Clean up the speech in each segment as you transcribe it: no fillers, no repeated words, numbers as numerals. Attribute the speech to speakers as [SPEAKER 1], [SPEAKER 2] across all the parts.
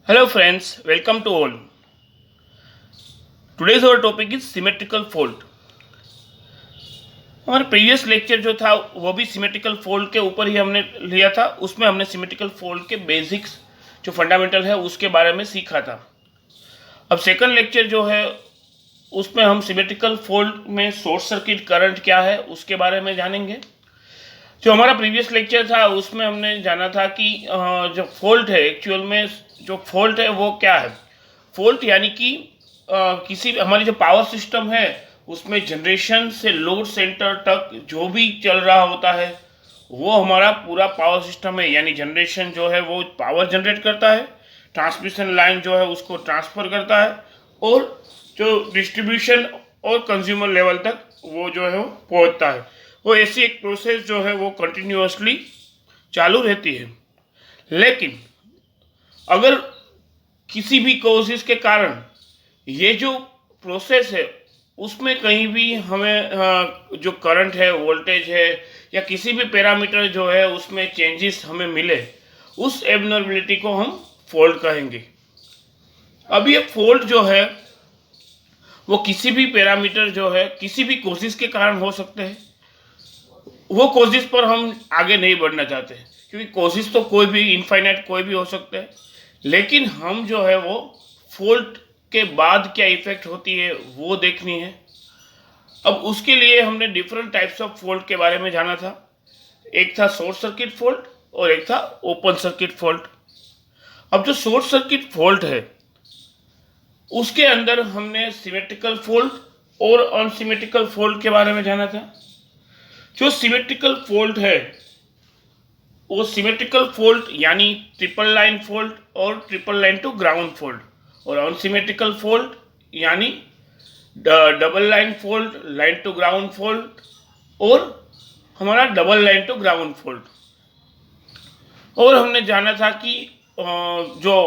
[SPEAKER 1] Hello friends, welcome to all. Today's our topic is symmetrical fault. हमारा previous lecture जो था वो भी सिमेट्रिकल फोल्ड के ऊपर ही हमने लिया था। उसमें हमने सिमेट्रिकल फोल्ड के बेसिक्स जो फंडामेंटल है उसके बारे में सीखा था। अब सेकंड लेक्चर जो है उसमें हम सिमेट्रिकल फोल्ड में शॉर्ट सर्किट करंट क्या है उसके बारे में जानेंगे। जो हमारा प्रीवियस लेक्चर था उसमें हमने जाना था कि जो फॉल्ट है एक्चुअल में जो फॉल्ट है वो क्या है। फॉल्ट यानी कि किसी हमारी जो पावर सिस्टम है उसमें जनरेशन से लोड सेंटर तक जो भी चल रहा होता है वो हमारा पूरा पावर सिस्टम है। यानी जनरेशन जो है वो पावर जनरेट करता है, ट्रांसमिशन लाइन जो है उसको ट्रांसफ़र करता है और जो डिस्ट्रीब्यूशन और कंज्यूमर लेवल तक वो जो है वो पहुँचता है। वो ऐसी एक प्रोसेस जो है वो कंटिन्यूअसली चालू रहती है। लेकिन अगर किसी भी कोशिश के कारण ये जो प्रोसेस है उसमें कहीं भी हमें जो करंट है, वोल्टेज है या किसी भी पैरामीटर जो है उसमें चेंजेस हमें मिले, उस एबनॉर्मलिटी को हम फॉल्ट कहेंगे। अब ये फॉल्ट जो है वो किसी भी पैरामीटर जो है किसी भी कोशिश के कारण हो सकते हैं। वो कोशिश पर हम आगे नहीं बढ़ना चाहते क्योंकि कोशिश तो कोई भी इनफाइनाइट कोई भी हो सकता है, लेकिन हम जो है वो फॉल्ट के बाद क्या इफेक्ट होती है वो देखनी है। अब उसके लिए हमने डिफरेंट टाइप्स ऑफ फॉल्ट के बारे में जाना था। एक था शॉर्ट सर्किट फॉल्ट और एक था ओपन सर्किट फॉल्ट। अब जो शॉर्ट सर्किट फॉल्ट है उसके अंदर हमने सिमेट्रिकल फॉल्ट और अनसिमेट्रिकल फॉल्ट के बारे में जाना था। जो सिमेट्रिकल फॉल्ट है वो सिमेट्रिकल फॉल्ट यानी ट्रिपल लाइन फॉल्ट और triple line to ground fault, और अनसिमेट्रिकल फॉल्ट यानी double line fault, line to ground fault और हमारा double line to ground fault. और हमने जाना था कि जो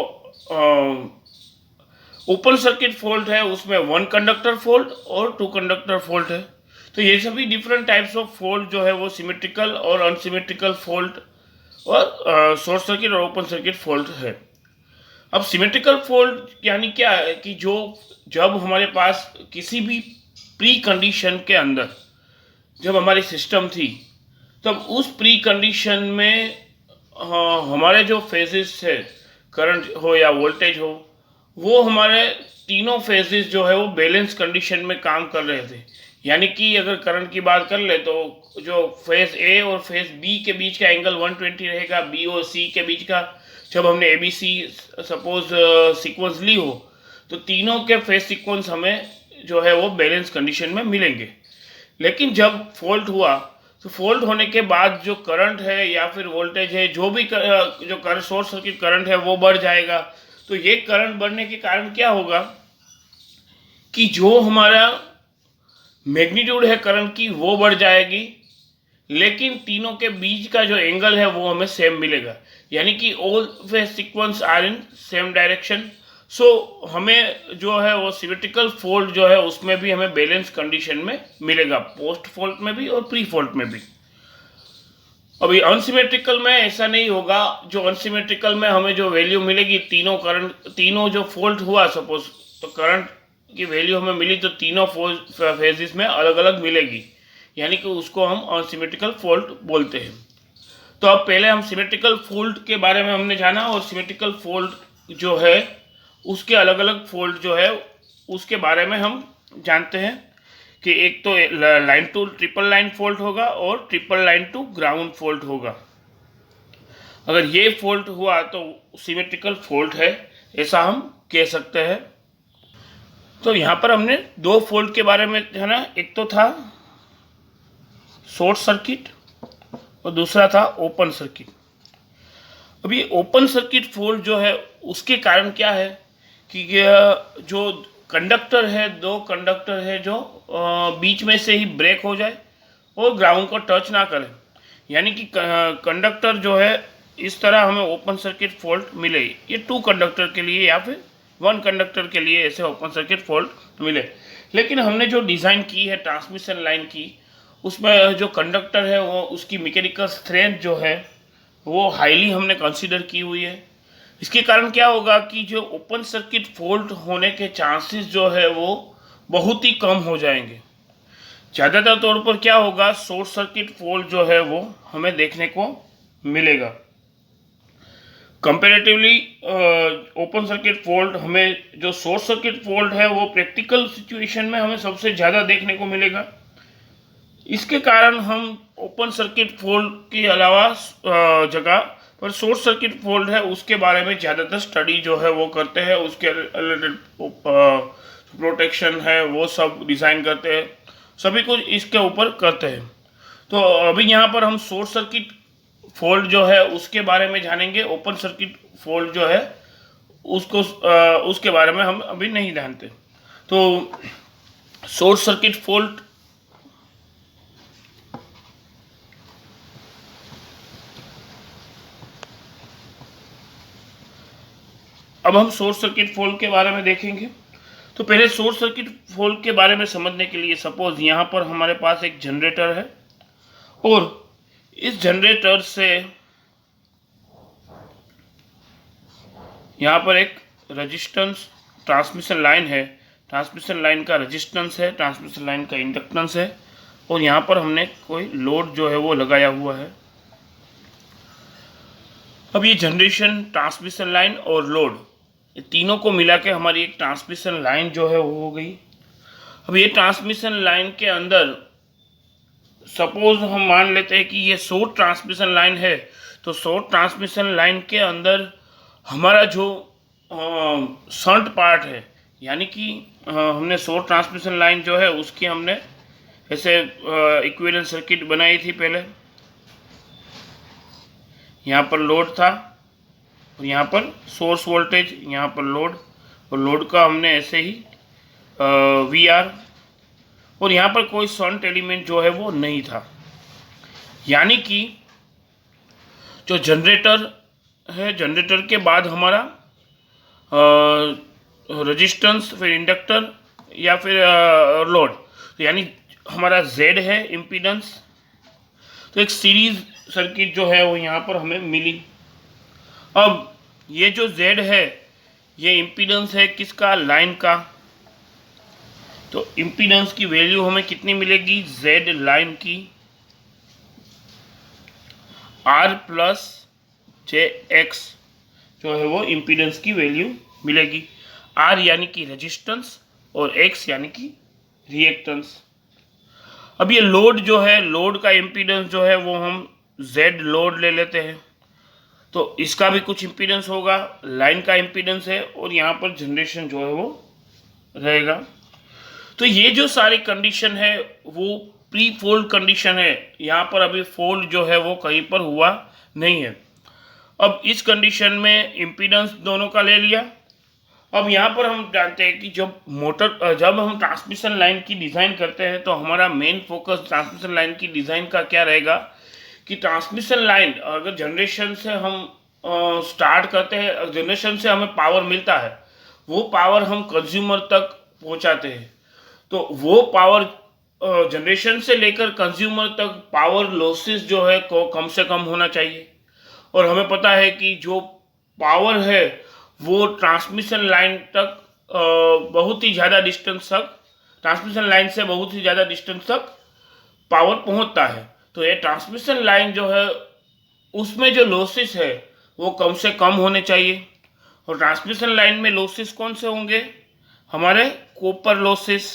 [SPEAKER 1] ओपन सर्किट फॉल्ट है उसमें वन कंडक्टर फॉल्ट और टू कंडक्टर फॉल्ट है। तो ये सभी डिफरेंट टाइप्स ऑफ फॉल्ट जो है वो सिमेट्रिकल और अनसिमेट्रिकल फॉल्ट और शॉर्ट सर्किट और ओपन सर्किट फॉल्ट है। अब सिमेट्रिकल फॉल्ट यानी क्या है कि जो जब हमारे पास किसी भी प्री कंडीशन के अंदर जब हमारी सिस्टम थी तब उस प्री कंडीशन में हमारे जो फेजेस है, करंट हो या वोल्टेज हो, वो हमारे तीनों फेजेस जो है वो बैलेंस कंडीशन में काम कर रहे थे। यानी कि अगर करंट की बात कर ले तो जो फेज ए और फेज बी के बीच का एंगल 120 रहेगा, बी और सी के बीच का जब हमने A B C suppose sequence ली हो तो तीनों के फेज सीक्वेंस हमें जो है वो बैलेंस कंडीशन में मिलेंगे। लेकिन जब फॉल्ट हुआ तो फॉल्ट होने के बाद जो करंट है या फिर वोल्टेज है जो भी जो करंट शॉर्ट सर्किट करंट है वो बढ़ जाएगा। तो ये करंट बढ़ने के कारण क्या होगा कि जो हमारा मैग्नीट्यूड है करंट की वो बढ़ जाएगी, लेकिन तीनों के बीच का जो एंगल है वो हमें सेम मिलेगा। यानी कि all phase sequence are in same direction. So हमें जो है वो सिमेट्रिकल फॉल्ट जो है उसमें भी हमें बैलेंस कंडीशन में मिलेगा, पोस्ट फॉल्ट में भी और प्री फॉल्ट में भी। अभी अनसिमेट्रिकल में ऐसा नहीं होगा। जो अनसिमेट्रिकल में हमें जो वैल्यू मिलेगी तीनों करंट तीनों जो फॉल्ट हुआ सपोज तो करंट की वैल्यू हमें मिली तो तीनों फेजेस में अलग अलग मिलेगी, यानी कि उसको हम अनसिमेट्रिकल फॉल्ट बोलते हैं। तो अब पहले हम सिमेट्रिकल फॉल्ट के बारे में हमने जाना और सिमेट्रिकल फॉल्ट जो है उसके अलग अलग फॉल्ट जो है उसके बारे में हम जानते हैं कि एक तो line to triple line fault होगा और triple line to ground fault होगा। अगर ये फॉल्ट हुआ तो सिमेट्रिकल फॉल्ट है ऐसा हम कह सकते हैं। तो यहाँ पर हमने दो फॉल्ट के बारे में जाना, एक तो था शॉर्ट सर्किट और दूसरा था ओपन सर्किट। अभी ओपन सर्किट फॉल्ट जो है उसके कारण क्या है कि जो कंडक्टर है, दो कंडक्टर है जो बीच में से ही ब्रेक हो जाए और ग्राउंड को टच ना करें, यानी कि कंडक्टर जो है इस तरह हमें ओपन सर्किट फॉल्ट मिले। ये टू कंडक्टर के लिए या फिर वन कंडक्टर के लिए ऐसे ओपन सर्किट फॉल्ट मिले। लेकिन हमने जो डिज़ाइन की है ट्रांसमिशन लाइन की उसमें जो कंडक्टर है वो उसकी मैकेनिकल स्ट्रेंथ जो है वो हाईली हमने कंसीडर की हुई है। इसके कारण क्या होगा कि जो ओपन सर्किट फॉल्ट होने के चांसेस जो है वो बहुत ही कम हो जाएंगे। ज़्यादातर तौर पर क्या होगा, शॉर्ट सर्किट फॉल्ट जो है वो हमें देखने को मिलेगा। कंपैरेटिवली ओपन सर्किट फॉल्ट हमें, जो शॉर्ट सर्किट फॉल्ट है वो प्रैक्टिकल सिचुएशन में हमें सबसे ज़्यादा देखने को मिलेगा। इसके कारण हम ओपन सर्किट फॉल्ट के अलावा जगह पर शॉर्ट सर्किट फॉल्ट है उसके बारे में ज़्यादातर स्टडी जो है वो करते हैं, उसके रिलेटेड प्रोटेक्शन है वो सब डिज़ाइन करते हैं, सभी कुछ इसके ऊपर करते हैं। तो अभी यहाँ पर हम शॉर्ट सर्किट फॉल्ट जो है उसके बारे में जानेंगे। ओपन सर्किट फॉल्ट जो है उसको उसके बारे में हम अभी नहीं जानते। तो शॉर्ट सर्किट फॉल्ट, अब हम शॉर्ट सर्किट फॉल्ट के बारे में देखेंगे। तो पहले शॉर्ट सर्किट फॉल्ट के बारे में समझने के लिए, सपोज यहाँ पर हमारे पास एक जनरेटर है और इस जनरेटर से यहाँ पर एक रेजिस्टेंस ट्रांसमिशन लाइन है, ट्रांसमिशन लाइन का रेजिस्टेंस है, ट्रांसमिशन लाइन का इंडक्टेंस है, और यहाँ पर हमने कोई लोड जो है वो लगाया हुआ है। अब ये जनरेशन, ट्रांसमिशन लाइन और लोड, ये तीनों को मिला के हमारी एक ट्रांसमिशन लाइन जो है वो हो गई। अब ये ट्रांसमिशन लाइन के अंदर सपोज हम मान लेते हैं कि ये शॉर्ट ट्रांसमिशन लाइन है, तो शॉर्ट ट्रांसमिशन लाइन के अंदर हमारा जो शंट पार्ट है, यानी कि हमने शॉर्ट ट्रांसमिशन लाइन जो है उसकी हमने ऐसे इक्विवेलेंट सर्किट बनाई थी पहले। यहाँ पर लोड था और यहाँ पर सोर्स वोल्टेज, यहाँ पर लोड, और लोड का हमने ऐसे ही वी आर, और यहाँ पर कोई शंट एलिमेंट जो है वो नहीं था। यानी कि जो जनरेटर है, जनरेटर के बाद हमारा रेजिस्टेंस, फिर इंडक्टर या फिर लोड, तो यानी हमारा Z है इम्पीडेंस। तो एक सीरीज सर्किट जो है वो यहाँ पर हमें मिली। अब ये जो Z है ये इम्पीडेंस है किसका, लाइन का। तो इम्पीडेंस की वैल्यू हमें कितनी मिलेगी, Z लाइन की R प्लस JX जो है वो इम्पीडेंस की वैल्यू मिलेगी। R यानी कि रेजिस्टेंस और X यानी कि रिएक्टेंस। अब ये लोड जो है, लोड का इम्पीडेंस जो है वो हम Z लोड ले लेते हैं, तो इसका भी कुछ इम्पीडेंस होगा, लाइन का इम्पीडेंस है, और यहाँ पर जनरेशन जो है वो रहेगा। तो ये जो सारी कंडीशन है वो प्री फोल्ड कंडीशन है, यहाँ पर अभी फोल्ड जो है वो कहीं पर हुआ नहीं है। अब इस कंडीशन में इम्पीडेंस दोनों का ले लिया। अब यहाँ पर हम जानते हैं कि जब हम ट्रांसमिशन लाइन की डिज़ाइन करते हैं तो हमारा मेन फोकस ट्रांसमिशन लाइन की डिज़ाइन का क्या रहेगा कि ट्रांसमिशन लाइन, अगर जनरेशन से हम स्टार्ट करते हैं, जनरेशन से हमें पावर मिलता है, वो पावर हम कंज्यूमर तक पहुँचाते हैं, तो वो पावर जनरेशन से लेकर कंज्यूमर तक पावर लॉसेस जो है को कम से कम होना चाहिए। और हमें पता है कि जो पावर है वो ट्रांसमिशन लाइन तक बहुत ही ज़्यादा डिस्टेंस तक, ट्रांसमिशन लाइन से बहुत ही ज़्यादा डिस्टेंस तक पावर पहुंचता है। तो ये ट्रांसमिशन लाइन जो है उसमें जो लॉसेस है वो कम से कम होने चाहिए। और ट्रांसमिशन लाइन में लॉसेस कौन से होंगे, हमारे कॉपर लॉसेस।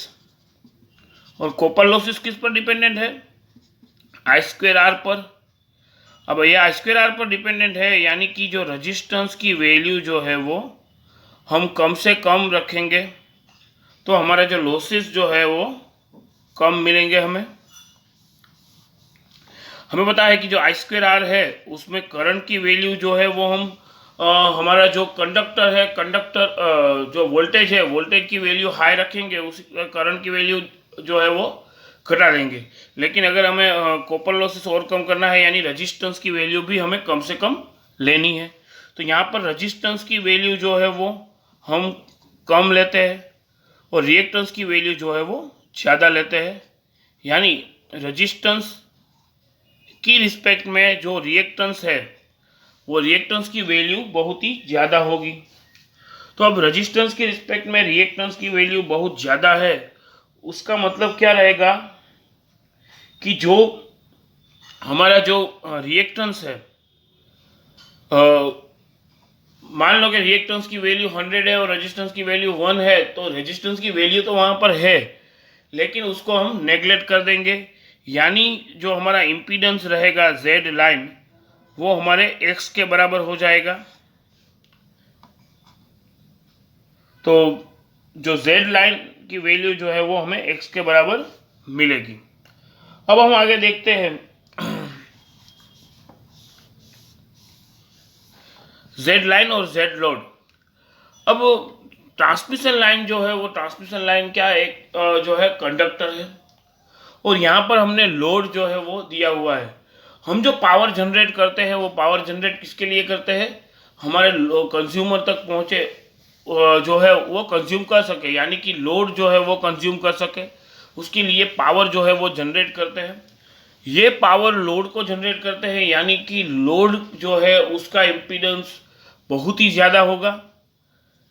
[SPEAKER 1] और कॉपर लॉसेस किस पर डिपेंडेंट है, I2R पर। अब ये I2R पर डिपेंडेंट है, यानी कि जो रेजिस्टेंस की वैल्यू जो है वो हम कम से कम रखेंगे तो हमारा जो लॉसेस जो है वो कम मिलेंगे हमें। हमें पता है कि जो I2R है उसमें करंट की वैल्यू जो है वो हम हमारा जो कंडक्टर है, कंडक्टर जो वोल्टेज है, वोल्टेज की वैल्यू हाई रखेंगे, उस करंट की वैल्यू जो है वो घटा देंगे। लेकिन अगर हमें कॉपर लॉसेस और कम करना है, यानी रेजिस्टेंस की वैल्यू भी हमें कम से कम लेनी है, तो यहाँ पर रेजिस्टेंस की वैल्यू जो है वो हम कम लेते हैं और रिएक्टेंस की वैल्यू जो है वो ज़्यादा लेते हैं। यानी रेजिस्टेंस की रिस्पेक्ट में जो रिएक्टेंस है वो रिएक्टेंस की वैल्यू बहुत ही ज़्यादा होगी। तो अब रेजिस्टेंस के रिस्पेक्ट में रिएक्टेंस की वैल्यू बहुत ज़्यादा है, उसका मतलब क्या रहेगा कि जो हमारा जो रिएक्टेंस है, मान लो कि रिएक्टेंस की वैल्यू 100 है और रेजिस्टेंस की वैल्यू 1 है, तो रेजिस्टेंस की वैल्यू तो वहाँ पर है, लेकिन उसको हम नेगलेक्ट कर देंगे। यानी जो हमारा इम्पीडेंस रहेगा जेड लाइन, वो हमारे एक्स के बराबर हो जाएगा। तो जो जेड लाइन की वैल्यू जो है वो हमें एक्स के बराबर मिलेगी। अब हम आगे देखते हैं जेड लाइन और जेड लोड। अब ट्रांसमिशन लाइन जो है वो ट्रांसमिशन लाइन क्या है, एक जो है कंडक्टर है, और यहाँ पर हमने लोड जो है वो दिया हुआ है। हम जो पावर जनरेट करते हैं वो पावर जनरेट किसके लिए करते हैं, हमारे कंज्यूमर तक पहुँचे जो है वो कंज्यूम कर सके, यानी कि लोड जो है वो कंज्यूम कर सके, उसके लिए पावर जो है वो जनरेट करते हैं। ये पावर लोड को जनरेट करते हैं, यानी कि लोड जो है उसका इम्पीडेंस बहुत ही ज़्यादा होगा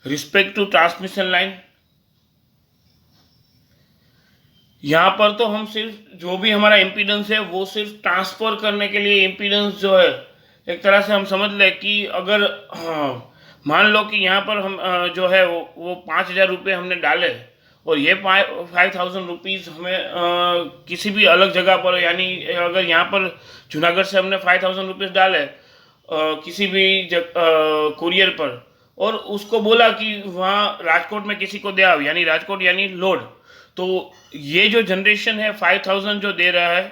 [SPEAKER 1] रिस्पेक्ट टू ट्रांसमिशन लाइन। यहाँ पर तो हम सिर्फ जो भी हमारा इम्पीडेंस है वो सिर्फ ट्रांसफ़र करने के लिए इम्पीडेंस जो है, एक तरह से हम समझ लें कि अगर मान लो कि यहाँ पर हम जो है वो 5,000 रुपये हमने डाले, और ये 5,000 रुपीज़ हमें किसी भी अलग जगह पर, यानी अगर यहाँ पर जूनागढ़ से हमने 5,000 रुपीज़ डाले किसी भी कुरियर पर, और उसको बोला कि वहाँ राजकोट में किसी को दे आओ, यानी राजकोट यानी लोड, तो ये जो जनरेशन है 5,000 जो दे रहा है,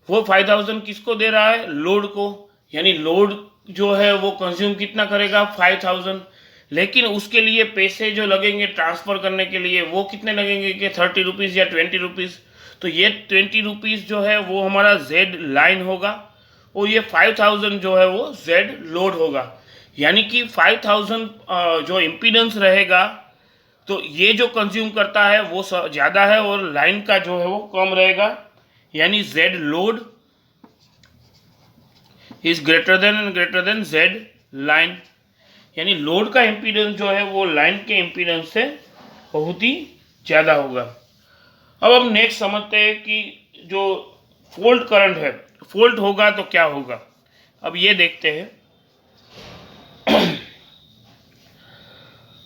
[SPEAKER 1] वो 5,000 किसको दे रहा है, लोड को। यानी लोड जो है वो कंज्यूम कितना करेगा, 5,000, लेकिन उसके लिए पैसे जो लगेंगे ट्रांसफ़र करने के लिए वो कितने लगेंगे कि 30 रुपीज़ या 20 रुपीज़। तो ये 20 रुपीज़ जो है वो हमारा जेड लाइन होगा, और ये 5,000 जो है वो जेड लोड होगा। यानी कि 5,000 जो इम्पीडेंस रहेगा, तो ये जो कंज्यूम करता है वो ज़्यादा है, और लाइन का जो है वो कम रहेगा, यानी Z load is greater than Z line. यानी लोड का इम्पीडेंस जो है वो लाइन के इम्पीडेंस से बहुत ही ज़्यादा होगा। अब हम नेक्स्ट समझते हैं कि जो फॉल्ट करंट है, फॉल्ट होगा तो क्या होगा। अब ये देखते हैं।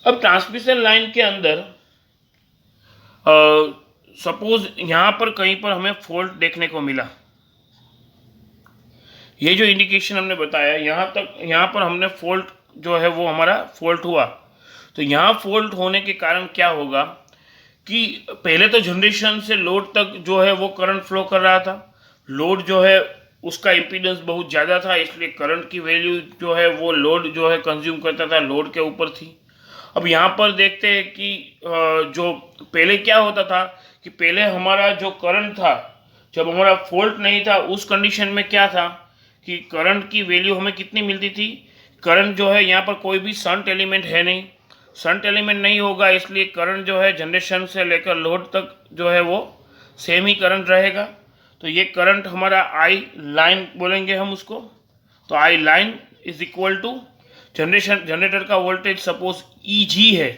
[SPEAKER 1] अब ट्रांसमिशन लाइन के अंदर सपोज यहाँ पर कहीं पर हमें फॉल्ट देखने को मिला, ये जो इंडिकेशन हमने बताया यहाँ पर हमने फॉल्ट जो है वो हमारा फॉल्ट हुआ, तो यहाँ फॉल्ट होने के कारण क्या होगा कि पहले तो जनरेशन से लोड तक जो है वो करंट फ्लो कर रहा था, लोड जो है उसका इम्पीडेंस बहुत ज़्यादा था, इसलिए करंट की वैल्यू जो है वो लोड जो है कंज्यूम करता था लोड के ऊपर थी। अब यहाँ पर देखते हैं कि जो पहले क्या होता था कि पहले हमारा जो करंट था, जब हमारा फॉल्ट नहीं था उस कंडीशन में क्या था कि करंट की वैल्यू हमें कितनी मिलती थी, करंट जो है यहाँ पर कोई भी शंट एलिमेंट है नहीं, शंट एलिमेंट नहीं होगा, इसलिए करंट जो है जनरेशन से लेकर लोड तक जो है वो सेम ही करंट रहेगा। तो ये करंट हमारा आई लाइन बोलेंगे हम उसको। तो I line is equal to generator का वोल्टेज सपोज ई जी है,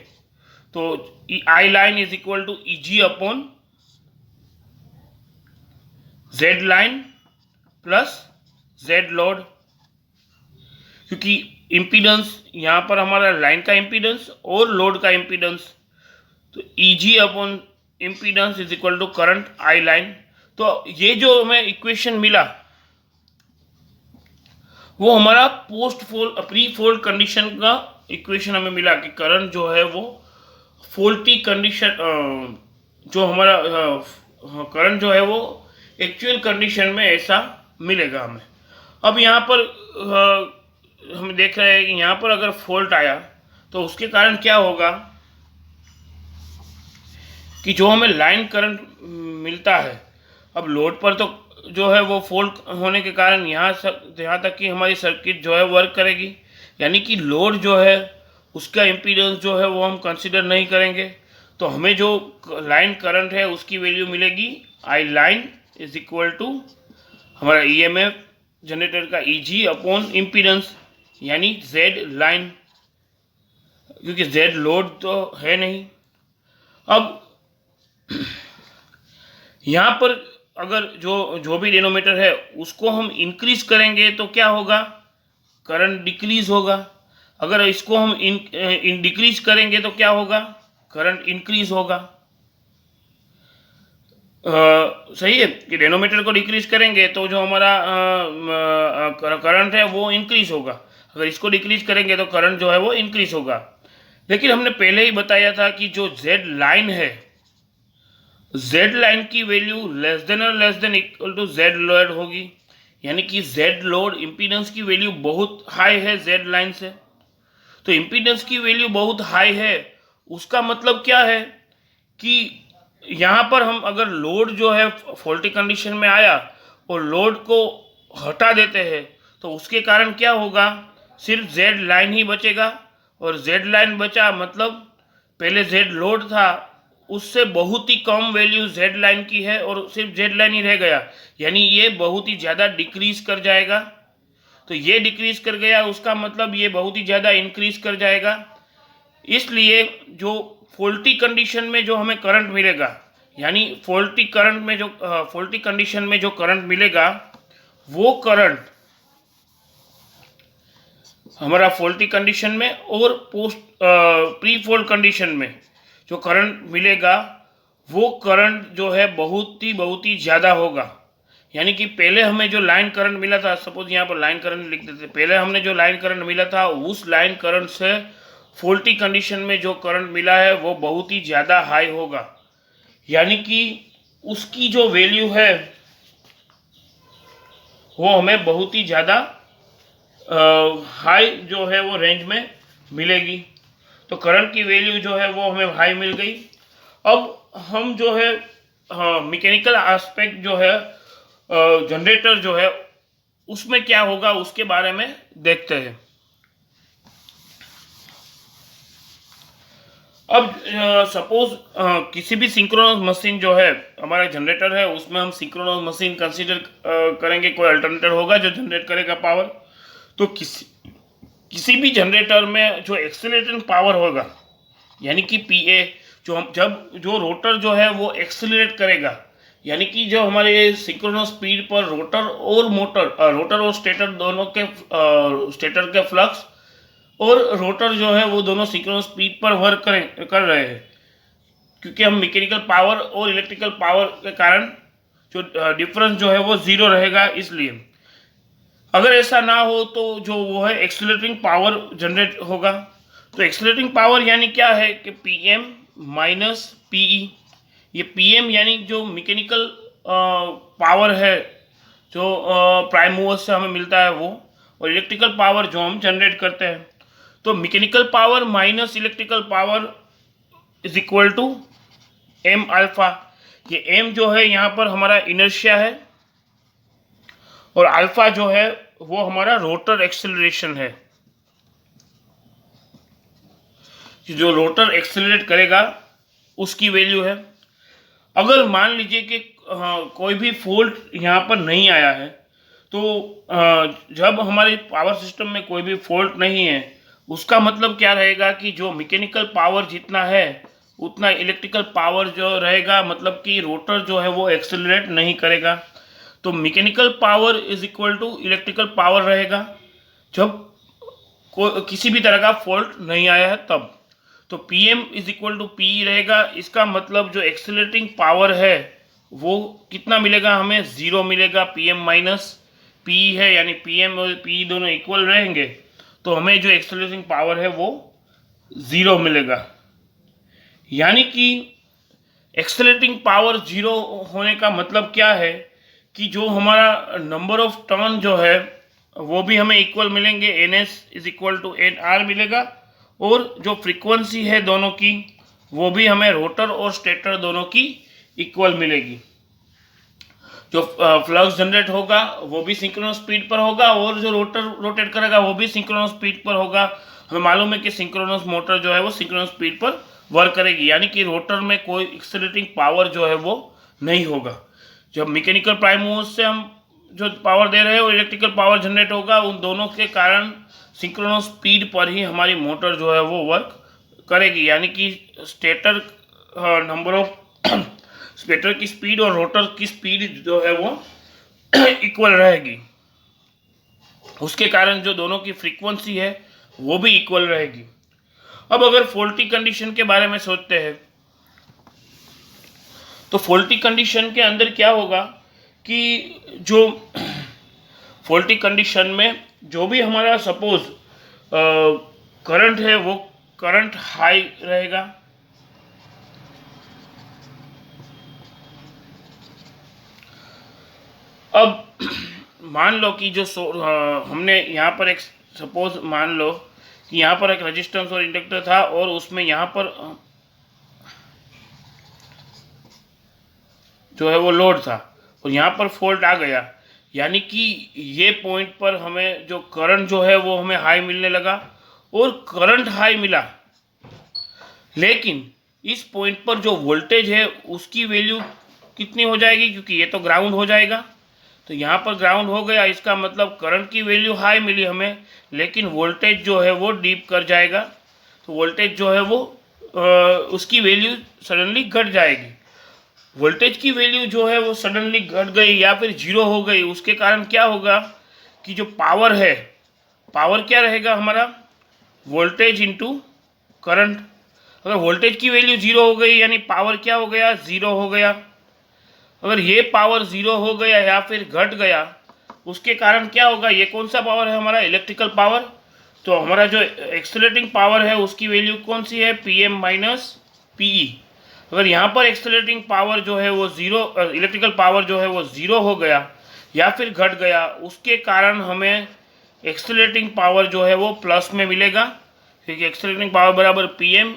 [SPEAKER 1] तो I line is equal to E G upon Z line plus Z load, क्योंकि इम्पीडेंस यहाँ पर हमारा लाइन का इम्पीडेंस और लोड का इम्पीडेंस, तो E G upon impedance is equal to current I line. तो ये जो हमें इक्वेशन मिला वो हमारा post fault pre fault condition का इक्वेशन हमें मिला कि करंट जो है वो फोल्टी कंडीशन, जो हमारा करंट जो है वो एक्चुअल कंडीशन में ऐसा मिलेगा हमें। अब यहाँ पर हम देख रहे हैं कि यहाँ पर अगर फॉल्ट आया तो उसके कारण क्या होगा कि जो हमें लाइन करंट मिलता है, अब लोड पर तो जो है वो फॉल्ट होने के कारण यहाँ तक कि हमारी सर्किट जो है वर्क करेगी, यानी कि लोड जो है उसका इम्पीडेंस जो है वो हम कंसिडर नहीं करेंगे, तो हमें जो लाइन करंट है उसकी वैल्यू मिलेगी आई लाइन इज इक्वल टू हमारा ईएमएफ जनरेटर का ई जी अपॉन इम्पीडेंस। यानी जेड लाइन, क्योंकि जेड लोड तो है नहीं। अब यहाँ पर अगर जो भी डेनोमीटर है उसको हम इंक्रीज करेंगे तो क्या होगा, करंट डिक्रीज होगा। अगर इसको हम इन डिक्रीज करेंगे तो क्या होगा, करंट इंक्रीज होगा। सही है कि डेनोमीटर को डिक्रीज करेंगे तो जो हमारा करंट है वो इंक्रीज होगा, अगर इसको डिक्रीज करेंगे तो करंट जो है वो इंक्रीज होगा। लेकिन हमने पहले ही बताया था कि जो जेड लाइन है, जेड लाइन की value less than equal to Z load होगी, यानी कि जेड लोड इम्पीडेंस की वैल्यू बहुत हाई है जेड लाइन से। तो इम्पीडेंस की वैल्यू बहुत हाई है, उसका मतलब क्या है कि यहाँ पर हम अगर लोड जो है फॉल्टी कंडीशन में आया और लोड को हटा देते हैं तो उसके कारण क्या होगा, सिर्फ जेड लाइन ही बचेगा। और जेड लाइन बचा मतलब पहले जेड लोड था उससे बहुत ही कम वैल्यू जेड लाइन की है और सिर्फ जेड लाइन ही रह गया, यानी ये बहुत ही ज़्यादा डिक्रीज कर जाएगा। तो ये डिक्रीज कर गया उसका मतलब ये बहुत ही ज़्यादा इंक्रीज कर जाएगा। इसलिए जो फॉल्टी कंडीशन में जो हमें करंट मिलेगा, यानी फॉल्टी कंडीशन में जो करंट मिलेगा वो करंट हमारा फॉल्टी कंडीशन में और प्री फॉल्ट कंडीशन में जो करंट मिलेगा वो करंट जो है बहुत ही ज़्यादा होगा। यानी कि पहले हमें जो लाइन करंट मिला था, सपोज यहाँ पर लाइन करंट लिख देते, पहले हमने जो लाइन करंट मिला था उस लाइन करंट से फॉल्टी कंडीशन में जो करंट मिला है वो बहुत ही ज़्यादा हाई होगा, यानी कि उसकी जो वैल्यू है वो हमें बहुत ही ज़्यादा हाई जो है वो रेंज में मिलेगी। तो करंट की वैल्यू जो है वो हमें हाई मिल गई। अब हम जो है मैकेनिकल एस्पेक्ट जो है जनरेटर जो है उसमें क्या होगा उसके बारे में देखते हैं। अब सपोज किसी भी सिंक्रोनस मशीन जो है हमारा जनरेटर है उसमें हम सिंक्रोनस मशीन कंसीडर करेंगे, कोई अल्टरनेटर होगा जो जनरेट करेगा पावर। तो किसी भी जनरेटर में जो एक्सेलरेटिंग पावर होगा यानी कि पीए, जो रोटर जो है वो एक्सेलरेट करेगा, यानी कि जो हमारे सिंक्रोनस स्पीड पर रोटर और स्टेटर दोनों के स्टेटर के फ्लक्स और रोटर जो है वो दोनों सिंक्रोनस स्पीड पर वर्क कर रहे हैं, क्योंकि हम मैकेनिकल पावर और इलेक्ट्रिकल पावर के कारण जो डिफरेंस जो है वो ज़ीरो रहेगा। इसलिए अगर ऐसा ना हो तो जो वो है एक्सीलरेटिंग पावर जनरेट होगा। तो एक्सीलरेटिंग पावर यानी क्या है कि पीएम माइनस पीई। ये पीएम यानी जो मैकेनिकल पावर है जो प्राइम मूवर से हमें मिलता है वो, और इलेक्ट्रिकल पावर जो हम जनरेट करते हैं। तो mechanical power minus electrical power is equal to M alpha. ये एम जो है यहाँ पर हमारा इनर्शिया है और अल्फा जो है वो हमारा रोटर एक्सेलरेशन है। जो रोटर एक्सेलरेट करेगा उसकी वैल्यू है। अगर मान लीजिए कि कोई भी फॉल्ट यहाँ पर नहीं आया है, तो जब हमारे पावर सिस्टम में कोई भी फॉल्ट नहीं है उसका मतलब क्या रहेगा कि जो मैकेनिकल पावर जितना है उतना इलेक्ट्रिकल पावर जो रहेगा, मतलब कि रोटर जो है वो एक्सेलरेट नहीं करेगा। तो mechanical power is equal to electrical power रहेगा जब किसी भी तरह का फॉल्ट नहीं आया है तब। तो PM is equal to P रहेगा। इसका मतलब जो एक्सेलरेटिंग पावर है वो कितना मिलेगा, हमें ज़ीरो मिलेगा। पीएम माइनस पी है, यानी पीएम और पी दोनों इक्वल रहेंगे तो हमें जो एक्सेलरेटिंग पावर है वो ज़ीरो मिलेगा। यानी कि एक्सेलरेटिंग पावर ज़ीरो होने का मतलब क्या है कि जो हमारा नंबर ऑफ टर्न जो है वो भी हमें इक्वल मिलेंगे, N S is equal to N R मिलेगा। और जो फ्रीक्वेंसी है दोनों की वो भी हमें रोटर और स्टेटर दोनों की इक्वल मिलेगी। जो फ्लक्स जनरेट होगा वो भी सिंक्रोनस स्पीड पर होगा और जो रोटर रोटेट करेगा वो भी सिंक्रोनस स्पीड पर होगा। हमें मालूम है कि सिंक्रोनस मोटर जो है वो सिंक्रोनस स्पीड पर वर्क करेगी, यानी कि रोटर में कोई एक्सेलरेटिंग पावर जो है वो नहीं होगा। जब मैकेनिकल प्राइम मूवर से हम जो पावर दे रहे हैं वो इलेक्ट्रिकल पावर जनरेट होगा, उन दोनों के कारण सिंक्रोनस स्पीड पर ही हमारी मोटर जो है वो वर्क करेगी, यानी कि स्टेटर नंबर ऑफ स्टेटर की स्पीड और रोटर की स्पीड जो है वो इक्वल रहेगी, उसके कारण जो दोनों की फ्रीक्वेंसी है वो भी इक्वल रहेगी। अब अगर फॉल्टी कंडीशन के बारे में सोचते हैं तो फॉल्टी कंडीशन के अंदर क्या होगा कि जो फॉल्टी कंडीशन में जो भी हमारा सपोज करंट है वो करंट हाई रहेगा, अब मान लो कि जो हमने यहाँ पर एक सपोज मान लो कि यहाँ पर एक रेजिस्टेंस और इंडक्टर था और उसमें यहाँ पर जो है वो लोड था और यहाँ पर फॉल्ट आ गया, यानी कि ये पॉइंट पर हमें जो करंट जो है वो हमें हाई मिलने लगा और करंट हाई मिला, लेकिन इस पॉइंट पर जो वोल्टेज है उसकी वैल्यू कितनी हो जाएगी, क्योंकि ये तो ग्राउंड हो जाएगा, तो यहाँ पर ग्राउंड हो गया, इसका मतलब करंट की वैल्यू हाई मिली हमें, लेकिन वोल्टेज जो है वो डीप कर जाएगा, तो वोल्टेज जो है वो उसकी वैल्यू सडनली घट जाएगी। वोल्टेज की वैल्यू जो है वो सडनली घट गई या फिर जीरो हो गई, उसके कारण क्या होगा कि जो पावर है, पावर क्या रहेगा हमारा, वोल्टेज इंटू करंट। अगर वोल्टेज की वैल्यू जीरो हो गई यानी पावर क्या हो गया, ज़ीरो हो गया। अगर ये पावर ज़ीरो हो गया या फिर घट गया, उसके कारण क्या होगा, ये कौन सा पावर है हमारा, इलेक्ट्रिकल पावर, तो हमारा जो एक्सेलरेटिंग पावर है उसकी वैल्यू कौन सी है, Pm माइनस Pe। अगर यहाँ पर एक्सेलरेटिंग पावर जो है वो ज़ीरो, इलेक्ट्रिकल पावर जो है वो ज़ीरो हो गया या फिर घट गया, उसके कारण हमें एक्सेलरेटिंग पावर जो है वो प्लस में मिलेगा, क्योंकि एक्सेलरेटिंग पावर बराबर Pm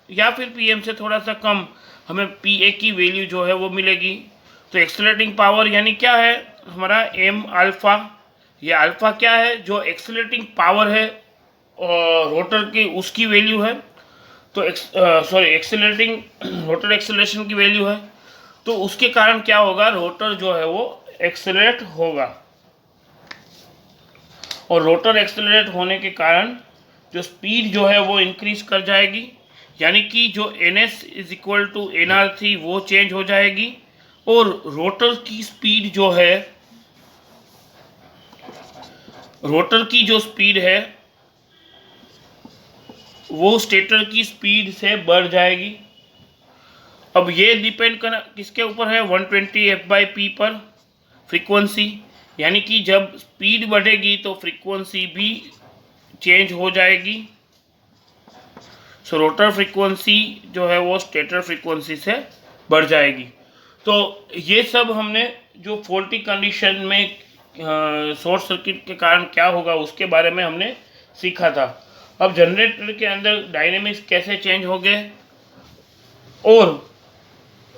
[SPEAKER 1] या फिर Pm से थोड़ा सा कम हमें Pa की वैल्यू जो है वो मिलेगी। तो एक्सेलरेटिंग पावर यानी क्या है हमारा m अल्फ़ा, ये अल्फ़ा क्या है, जो एक्सेलरेटिंग पावर है रोटर की उसकी वैल्यू है, तो एक्सेलरेटिंग रोटर एक्सेलरेशन की वैल्यू है, तो उसके कारण क्या होगा, रोटर जो है वो एक्सेलरेट होगा और रोटर एक्सेलरेट होने के कारण जो स्पीड जो है वो इंक्रीज कर जाएगी, यानी कि जो ns is equal to nr थी वो चेंज हो जाएगी और रोटर की स्पीड जो है, रोटर की जो स्पीड है वो स्टेटर की स्पीड से बढ़ जाएगी। अब ये डिपेंड करना किसके ऊपर है, 120 f/p पर फ्रीक्वेंसी, यानी कि जब स्पीड बढ़ेगी तो फ्रीक्वेंसी भी चेंज हो जाएगी। सो रोटर फ्रीक्वेंसी जो है वो स्टेटर फ्रीक्वेंसी से बढ़ जाएगी। तो ये सब हमने जो फॉल्टी कंडीशन में शॉर्ट सर्किट के कारण क्या होगा उसके बारे में हमने सीखा था। अब जनरेटर के अंदर डायनेमिक्स कैसे चेंज हो गए और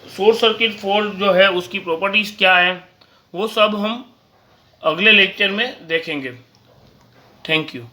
[SPEAKER 1] शॉर्ट सर्किट फॉल्ट जो है उसकी प्रॉपर्टीज़ क्या हैं, वो सब हम अगले लेक्चर में देखेंगे। Thank you.